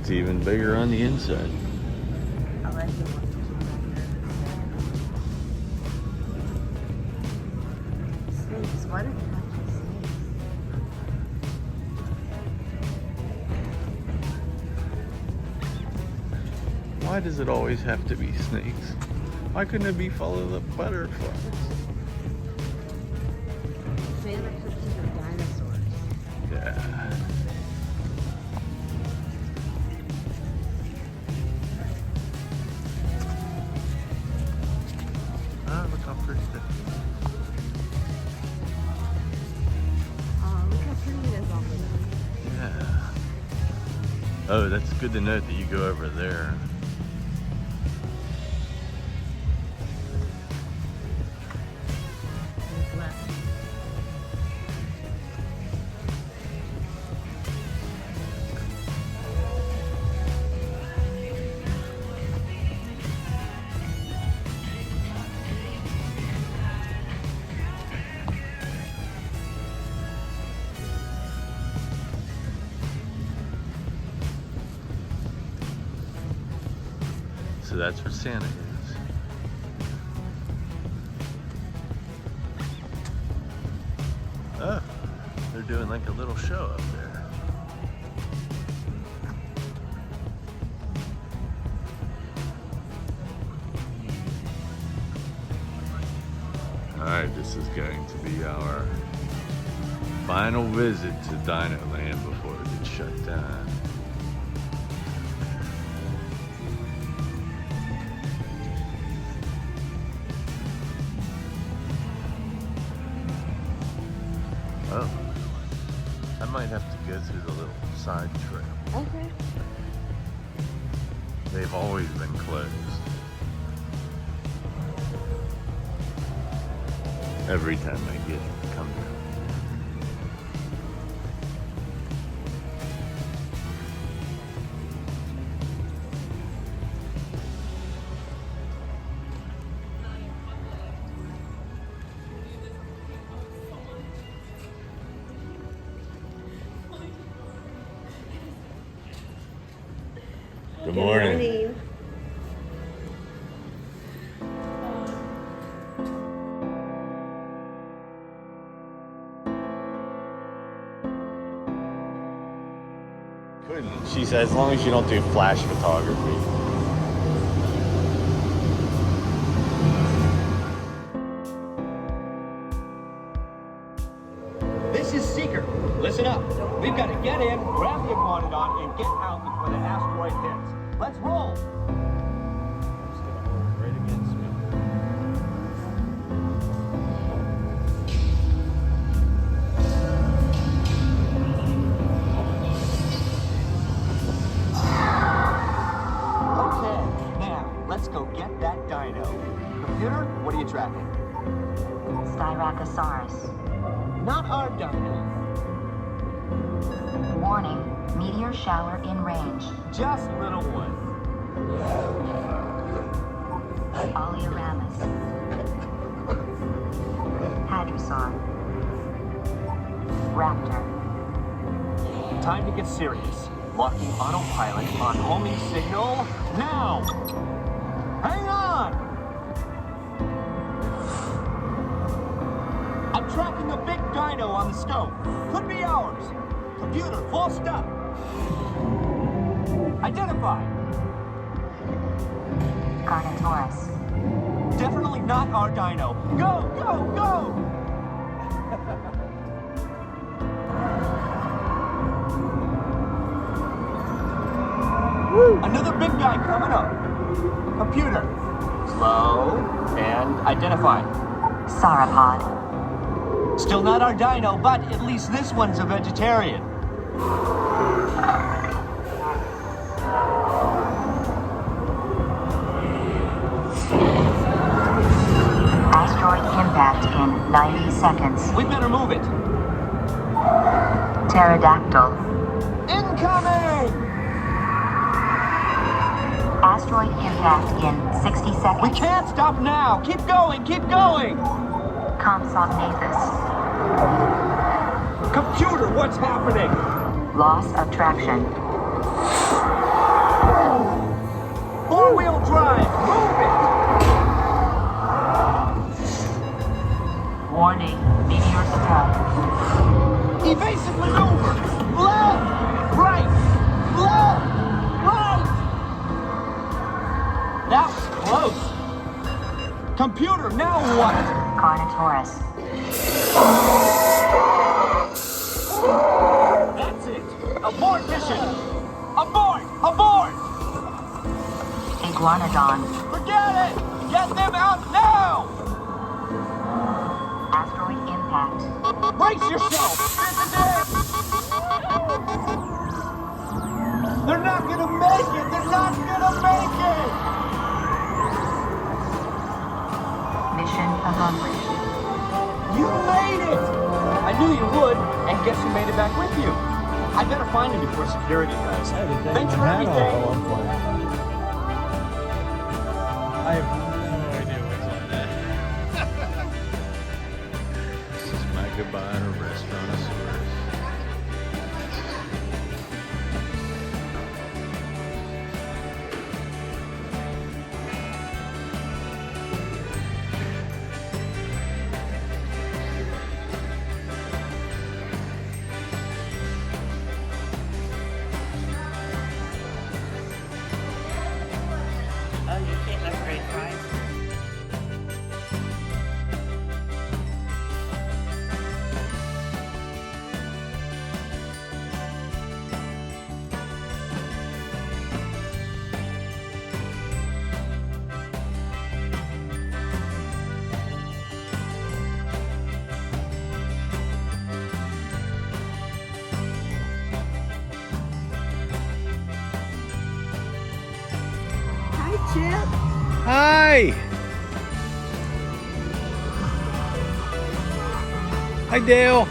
It's even bigger on the inside. Unless you want to snakes. Why did you not just snakes? Why does it always have to be snakes? Why couldn't it be follow the butterflies? Santa cookies are dinosaurs. Yeah. Ah, look how pretty that is. Oh, look how pretty it is over there. Yeah. Oh, that's good to note that you go over there. It's left. So that's where Santa is. Oh, they're doing like a little show up there. Alright, this is going to be our final visit to Dinoland before it gets shut down. Oh, I might have to go through the little side trail. Okay. They've always been closed. Every time I come down. Good morning. Couldn't. She said, as long as you don't do flash photography. This is Seeker. Listen up. We've got to get in, grab the iguanodon, and get out before the asteroid hits. Let's roll. Just gonna hold it right against me. Okay, now let's go get that dino. Computer, what are you tracking? Restaurantosaurus. Not our dino. Warning, meteor shower in range. Just little one. Oleoramus. Hadrosaur. Raptor. Time to get serious. Locking autopilot on homing signal now. Hang on. I'm tracking a big dino on the scope. Could be ours. Computer, full stop. Identify. Carnotaurus. Definitely not our dino. Go, go, go! Another big guy coming up. Computer. Slow and identify. Sauropod. Still not our dino, but at least this one's a vegetarian. Asteroid impact in 90 seconds. We better move it. Pterodactyl. Incoming! Asteroid impact in 60 seconds. We can't stop now. Keep going, keep going. Compsognathus. Computer, what's happening? Loss of traction. Four-wheel drive. Move it. Warning, meteor struck. Evasive maneuver. Left. Right. Left. Right. That was close. Computer, now what? Carnotaurus. That's it. Abort mission. Abort. Abort. Iguanodon. Forget it. Get them out now. Asteroid impact. Brace yourself. This is it. They're not gonna make it. They're not gonna make it. Mission accomplished. You made it. I knew you would, and guess who made it back with you? I better find him before security does. Thanks for everything. I have no idea what's on that. This is my goodbye to Restaurantosaurus. Oh, you can't upgrade price. Hi, Chip. Hi! Hi, Dale.